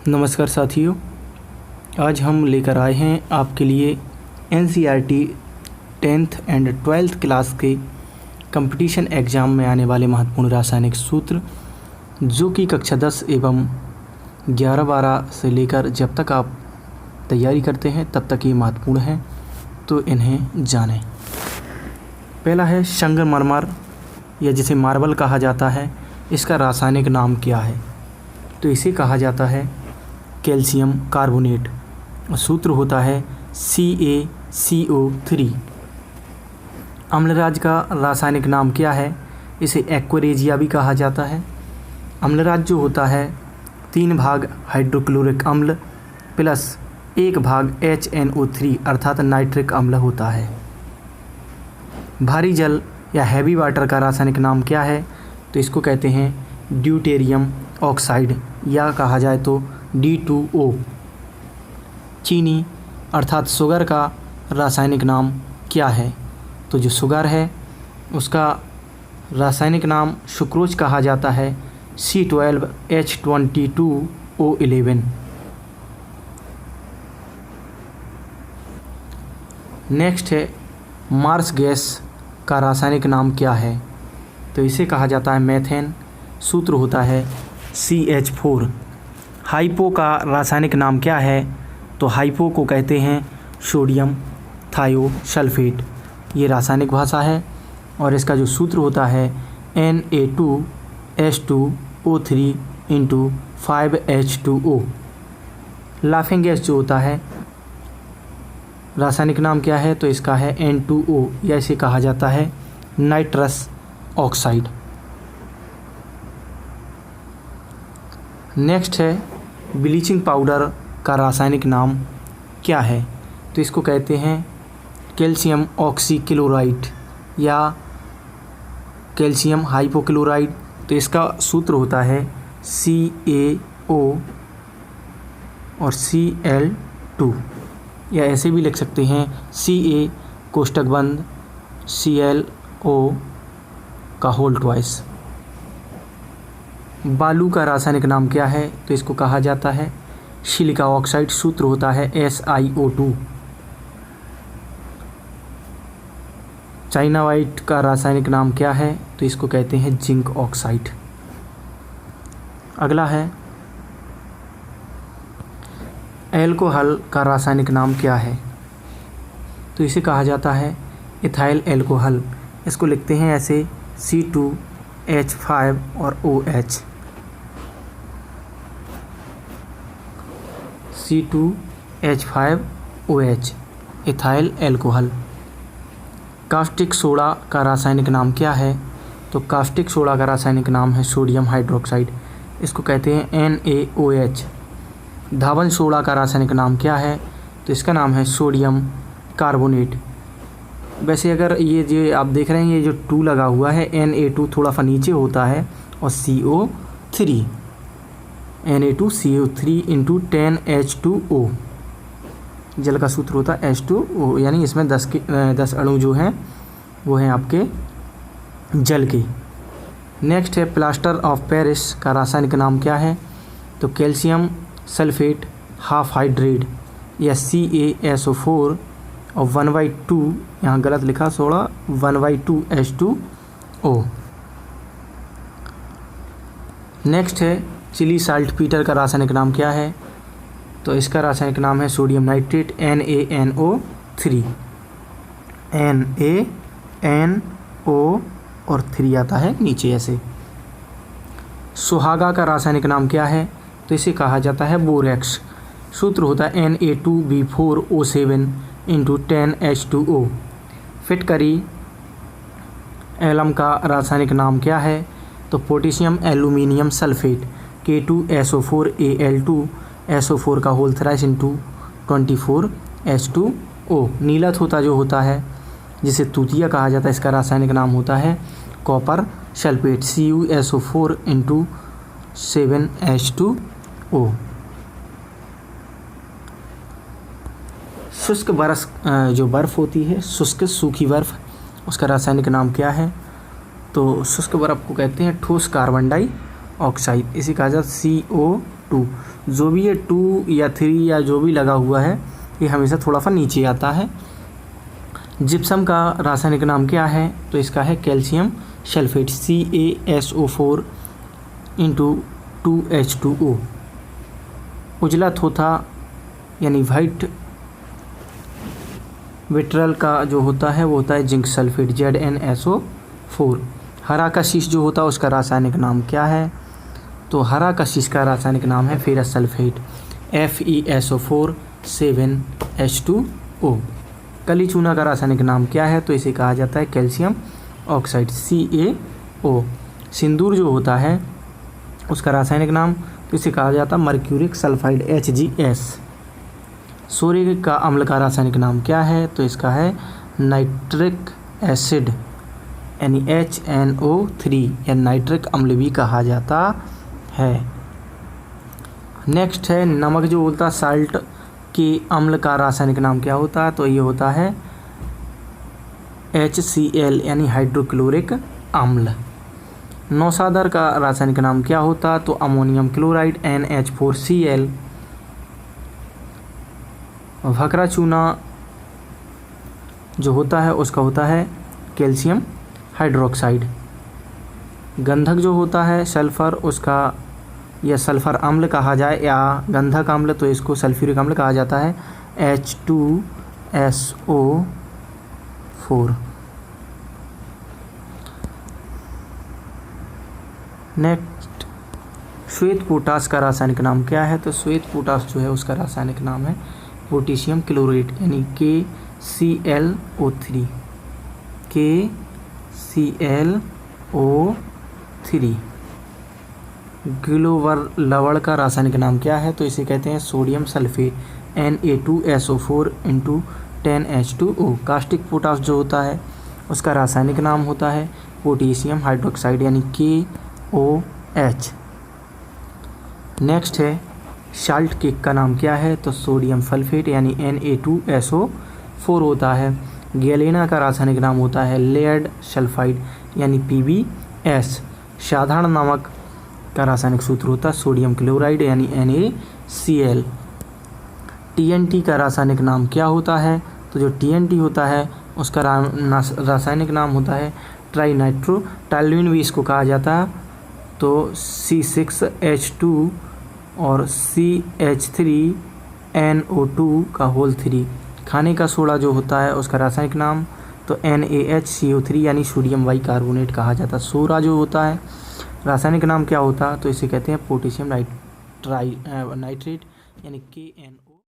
नमस्कार साथियों, आज हम लेकर आए हैं आपके लिए NCERT 10th and 12th class के कंपटीशन एग्ज़ाम में आने वाले महत्वपूर्ण रासायनिक सूत्र, जो कि कक्षा 10 एवं 11-12 से लेकर जब तक आप तैयारी करते हैं तब तक ये महत्वपूर्ण हैं, तो इन्हें जानें। पहला है संगमरमर, या जिसे मार्बल कहा जाता है, इसका रासायनिक नाम क्या है? तो इसे कहा जाता है कैल्शियम कार्बोनेट। सूत्र होता है CaCO3। अम्लराज का रासायनिक नाम क्या है? इसे एक्वेरेजिया भी कहा जाता है। अम्लराज जो होता है 3 भाग हाइड्रोक्लोरिक अम्ल प्लस 1 भाग HNO3 अर्थात नाइट्रिक अम्ल होता है। भारी जल या हैवी वाटर का रासायनिक नाम क्या है? तो इसको कहते हैं ड्यूटेरियम ऑक्साइड, या कहा जाए तो D2O। चीनी अर्थात शुगर का रासायनिक नाम क्या है? तो जो शुगर है उसका रासायनिक नाम सुक्रोज कहा जाता है, C12H22O11। नेक्स्ट है मार्स गैस का रासायनिक नाम क्या है? तो इसे कहा जाता है मेथेन। सूत्र होता है CH4। हाइपो का रासायनिक नाम क्या है? तो हाइपो को कहते हैं सोडियम थायोसल्फेट। ये रासायनिक भाषा है और इसका जो सूत्र होता है Na2H2O3 × 5H2O। लाफिंग गैस जो होता है रासायनिक नाम क्या है? तो इसका है N2O, या इसे कहा जाता है नाइट्रस ऑक्साइड। नेक्स्ट है ब्लीचिंग पाउडर का रासायनिक नाम क्या है? तो इसको कहते हैं कैल्शियम ऑक्सीक्लोराइड या कैल्शियम हाइपोक्लोराइड। तो इसका सूत्र होता है CaO और Cl2, या ऐसे भी लिख सकते हैं Ca कोष्टक बंद ClO का होल ट्वाइस। बालू का रासायनिक नाम क्या है? तो इसको कहा जाता है सिलिका ऑक्साइड। सूत्र होता है SiO2। चाइना वाइट का रासायनिक नाम क्या है? तो इसको कहते हैं जिंक ऑक्साइड। अगला है एल्कोहल का रासायनिक नाम क्या है? तो इसे कहा जाता है इथाइल एल्कोहल। इसको लिखते हैं ऐसे C2H5 और OH। C2H5OH ethyl alcohol. Caustic soda का रासायनिक नाम क्या है? तो कास्टिक सोडा का रासायनिक नाम है सोडियम हाइड्रोक्साइड। इसको कहते हैं NaOH। धावन सोडा का रासायनिक नाम क्या है? तो इसका नाम है सोडियम कार्बोनेट। वैसे अगर ये जो आप देख रहे हैं, ये जो 2 लगा हुआ है Na2 थोड़ा सा नीचे होता है, और CO3 Na2CO3 × 10H2O। जल का सूत्र होता है H2O, यानी इसमें 10 अणु जो हैं वो हैं आपके जल के। नेक्स्ट है प्लास्टर ऑफ पेरिस का रासायनिक नाम क्या है? तो कैल्शियम सल्फेट हाफ हाइड्रेट, या CaSO4 और 1/2, यहाँ गलत लिखा 1/2 H2O। नेक्स्ट है चिली साल्ट पीटर का रासायनिक नाम क्या है? तो इसका रासायनिक नाम है सोडियम नाइट्रेट NaNO3। NaNO और 3 आता है नीचे ऐसे। सुहागा का रासायनिक नाम क्या है? तो इसे कहा जाता है बोरेक्स। सूत्र होता है Na2B4O7 × 10H2O। फिटकरी एलम का रासायनिक नाम क्या है? तो potassium aluminium sulphate K2SO4Al2 SO4 का होल थ्राइस × 24H2O। नीला थोता जो होता है, जिसे तूतिया कहा जाता है, इसका रासायनिक नाम होता है कॉपर सल्फेट CuSO4 × 7H2O। शुष्क बर्फ जो बर्फ़ होती है, शुष्क सूखी बर्फ़, उसका रासायनिक नाम क्या है? तो शुष्क बर्फ़ को कहते हैं ठोस कार्बन डाइऑक्साइड। इसी कहा जाता है 2। जो भी ये 2 या 3 या जो भी लगा हुआ है ये हमेशा थोड़ा सा नीचे आता है। जिप्सम का रासायनिक नाम क्या है? तो इसका है calcium sulphate CaSO4 into 2H2O। उजला थोथा यानी वाइट विट्रल का जो होता है वो होता है जिंक सल्फेट ZnSO4। हरा कशिश जो होता है उसका रासायनिक नाम क्या है? तो हरा कशिश का रासायनिक नाम है फेरस सल्फेट FeSO4 7H2O। कली चूना का रासायनिक नाम क्या है? तो इसे कहा जाता है कैल्शियम ऑक्साइड CaO। सिंदूर जो होता है उसका रासायनिक नाम, तो इसे कहा जाता है मर्क्यूरिक सल्फाइड HgS। सोरे का अम्ल का रासायनिक नाम क्या है? तो इसका है नाइट्रिक एसिड यानी HNO3 या नाइट्रिक अम्ल भी कहा जाता है। नेक्स्ट है नमक जो होता है साल्ट के अम्ल का रासायनिक नाम क्या होता है? तो ये होता है HCl यानी हाइड्रोक्लोरिक अम्ल। नौसादर का रासायनिक नाम क्या होता है? तो अमोनियम क्लोराइड NH4Cl। भकरा चूना जो होता है उसका होता है कैल्शियम हाइड्रोक्साइड। गंधक जो होता है सल्फ़र, उसका या सल्फ़र अम्ल कहा जाए या गंधक अम्ल, तो इसको सल्फ्यूरिक अम्ल कहा जाता है H2SO4। नेक्स्ट श्वेत पोटास का रासायनिक नाम क्या है? तो श्वेत पोटास जो है उसका रासायनिक नाम है पोटेशियम क्लोरेट यानी KClO3 KClO3। गिलोवर लवण का रासायनिक नाम क्या है? तो इसे कहते हैं sodium sulphate Na2SO4 into 10H2O। Caustic potash जो होता है उसका रासायनिक नाम होता है पोटेशियम हाइड्रोक्साइड यानी KOH। नेक्स्ट है साल्ट केक का नाम क्या है? तो सोडियम सल्फेट यानी Na2SO4 होता है। गैलेना का रासायनिक नाम होता है लेड सल्फाइड यानी PbS। साधारण नमक का रासायनिक सूत्र होता है सोडियम क्लोराइड यानी NaCl। TNT का रासायनिक नाम क्या होता है? तो जो TNT होता है उसका रासायनिक नाम होता है ट्राई नाइट्रो टॉल्यूइन भी इसको कहा जाता है। तो C6H2 और CH3NO2 का होल 3। खाने का सोडा जो होता है उसका रासायनिक नाम तो NaHCO3 यानी सोडियम बाइकार्बोनेट कहा जाता है। सोरा जो होता है रासायनिक नाम क्या होता है? तो इसे कहते हैं पोटेशियम नाइट्रेट यानी KNO।